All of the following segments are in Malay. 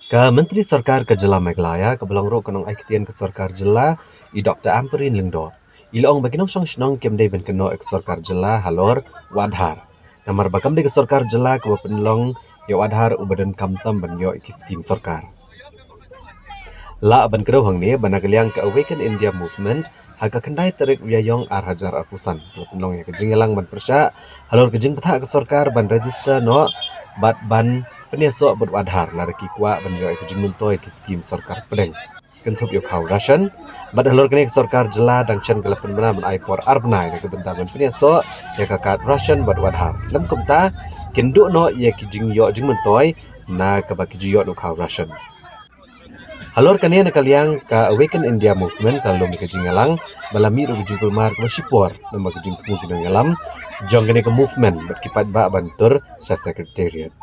Ka Menteri Sarkar ke Jela Meghalaya ke belongro kenong aiktian ke Sarkar Jela i Dr. Amperin Lingdo. Ilong baginong song shnong kemde ben keno ek Sarkar Jela halor wadhar. Namar bakam de ke Sarkar Jela ke penlong yo wadhar ubadan kamtam ban yo iki skim Sarkar. La ban kero hang ni banagaliang ke Awaken India Movement haga kendai terik wiayong hajar arpusan. Penlong ya kejing elang ban persya halor kejing petha ke Sarkar ban register no bat ban peniaso bot wadhar laraki kwa ban yo kejing muntoy ki skim Sarkar pedeng. Kentup yo kau Russian bat halor kene ke Sarkar Jela dangchen kelapan mana ban aipor arbnai ke bentar ban peniaso ya kakat Russian bat wadhar. Lam kumta kendu no ya kejing yo jing muntoy na kabaki jiyo no kau Russian. Halor kania nakaliang ka Awaken India Movement kalau mereka jingalang balami ru jingkul mar ke Sipor nama ke jingkul kinang alam jong kene ke movement berkipat ba bantur sa secretariat.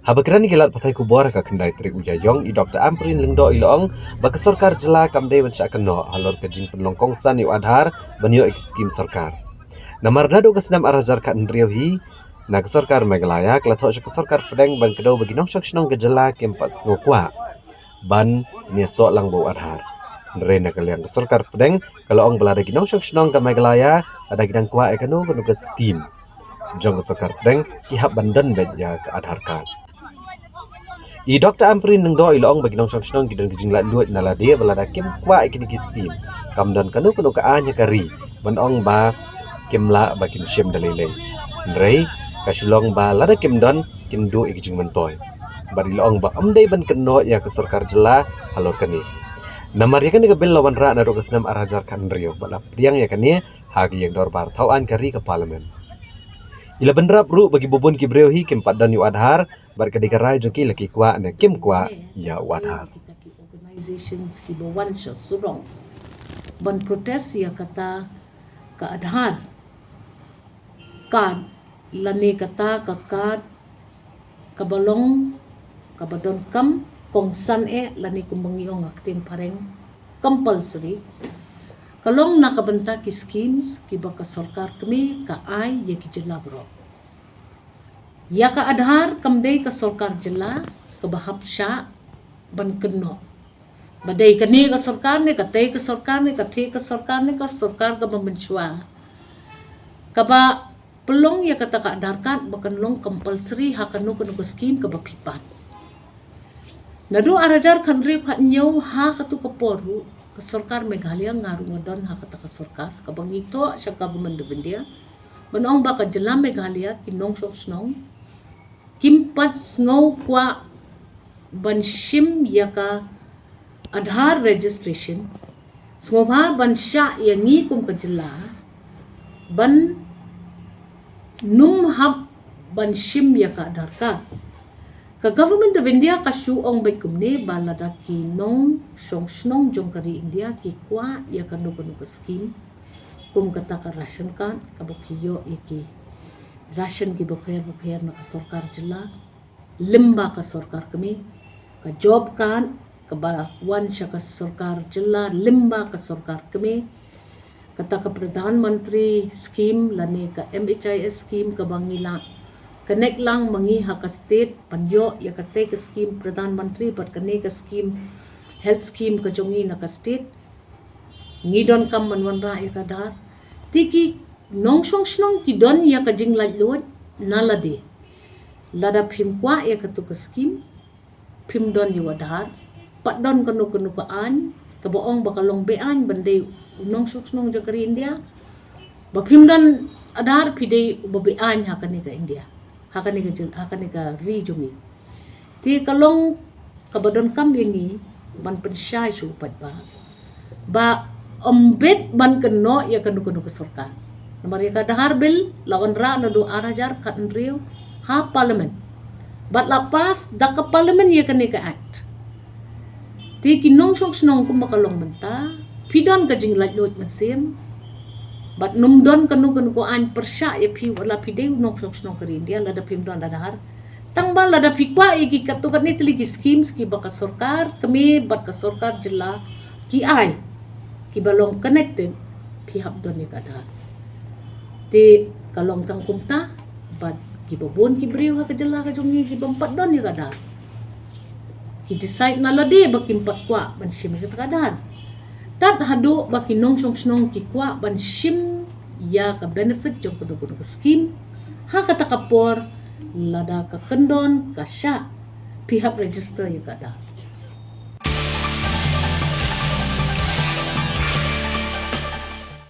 Habakran gilat patai kubor ka kendai trik ujayong i Dr. Amperin Lingdo ilong ba ke Sarkar Jela kamde ban keno halor ke jing penlongkong san yu adhar banyo ek skim Sarkar. Namar nado ke senam arazar ka ndriyo hi na ke Sarkar Meghalaya kelathok ke Sarkar pedeng ban kedo bagi nong shnong ke Jela kempat ngokwa ban niasok lang bau adhar. Ndre na kaliang ke Sarkar pedeng kalau ong belada ginong shnong ke Meghalaya ada gidang kwa ekano kenu ke skim. Jong ke Sarkar pedeng ihap bandan bet ya ke adhar card. I Dr. Amperin Lingdo ilong bagi nong shnong gidan gijing lat luat nalade belada kim kwa ikini ki skim. Kamdan kanu ka anya kari ban ong ba kimla bakin shem dalile. Ndre kasilong ba lada kimdon kindu ikijing mentoy. Bari loong ba amdai ban keno ya ke Sarkar Jela halor kani. Namar ya kani ke bil lawan ra na do kesenam arajar kan rio balap priang ya kani hagi yang dorbar tauan kari ke parlemen. Ila benrap ru bagi bubun kibreu hi kim padan yu adhar bar kadikarai jongki laki kwa na kim kwa ya wadhar. Kita ki organizations ki bawan sya surong ban protes ya kata ka adhar kad lani kata ka kad kabalong kabadon kam kongsan lani kumbangiong akting pareng compulsory kalong nakabanta ki schemes ki baka sarkar kami ka ay ya ki Jela bro ya ka adhar kamday ka sarkar Jela ka bahap sya ban keno badai kani ka sarkar ne ka tay ka sarkar ne ka the ka sarkar ne ka sarkar ka membenchua ka ba pelong ya kata ka adhar card bakan long compulsory hakanu kanu ka scheme ka bapipat nadu arajar kanri ka nyau ha katu ka poru ke Sarkar Meghalaya ngaru ngadon ha kata ka sarkar ka bangito sa government of India banong ba ka Jela Meghalaya kinong snong kimpat ngau kwa banshim ya ka adhar registration ngobha bansha ya ngi kum ka Jela ban num hab banshim ya ka adhar ka ka government of India ka shuong bai kumne balada ki nong snong jong kari India ki kwa ya ka no ka scheme kum kata ka ration card ka bokiyo iki ration ki bokher na ka sarkar Jela limba ka sarkar kami ka job card ka wan sya ka sarkar Jela limba ka sarkar kami kata ka Pradhan Mantri scheme lani ka MHIS scheme ka bangila connect lang mangi ha ka state panyo ya ka te ka scheme Pradhan Mantri pat kane ka scheme health scheme ka jongi na ka state ngidon kam manwanra ya ka dar tiki nong snong ki don ya ka jing laj lot nalade lada phim kwa ya ka tu ka scheme phim don yu adhar pat don kanu ka an ka boong bakalong bean bande nong snong jakari India ba phim don adhar phide babe an ha kani ka India hakani ka regioni ti kalong kabadon kam yangi ban pensyai su pat ba ombet ban keno ya kanu ka sarkar namar ya ka dahar bil lawan ra na do arajar kan rio ha parliament bat lapas da ka parliament ya kani ka act ti kinong snong kum makalong banta pidon ka jing laj lot masim bat numdon kanu ko an persya ya pi wala pide nok snong kari India lada pim don dahar tangbal lada pikwa iki katukan ni tili ki schemes ki baka sarkar kami bat ka sarkar Jela ki ay ki balong connected pi hap don ni kadar ti kalong tang kumta bat gibabon kibriw ha kajala ka jongi gibampat don ni kada ki decide na ladi bakin patwa ban shim ka takadar tat hado baki nong snong ki kwa ban shim ya ka benefit jong kudu ka scheme ha kata kapor lada ka kendon ka sya pihak register ya kada